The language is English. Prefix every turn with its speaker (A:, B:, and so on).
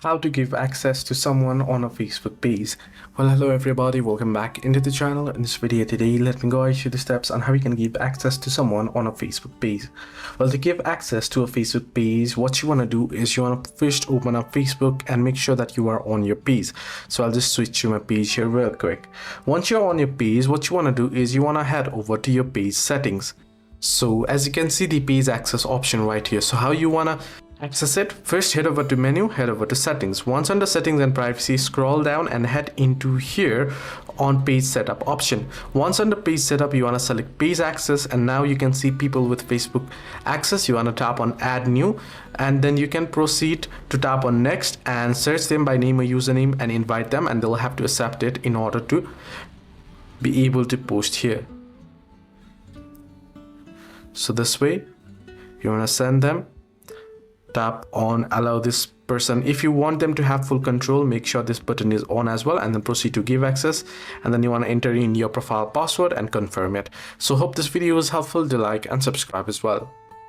A: How to give access to someone on a Facebook page. Well, hello everybody, welcome back into the channel. In this video today, let me guide you the steps on how you can give access to someone on a Facebook page. Well, to give access to a Facebook page, what you want to do is you want to first open up Facebook and make sure that you are on your page. So I'll just switch to my page here real quick. Once you're on your page, what you want to do is you want to head over to your page settings. So as you can see the page access option right here. So how you want to access it? First head over to menu, head over to settings. Once under settings and privacy, scroll down and head into here on page setup option. Once under page setup, you want to select page access, and now you can see people with Facebook access. You want to tap on add new, and then you can proceed to tap on next and search them by name or username and invite them, and they'll have to accept it in order to be able to post here. So this way you want to send them, tap on allow this person. If you want them to have full control, make sure this button is on as well, and then proceed to give access, and then you want to enter in your profile password and confirm it. So hope this video was helpful. Do like and subscribe as well.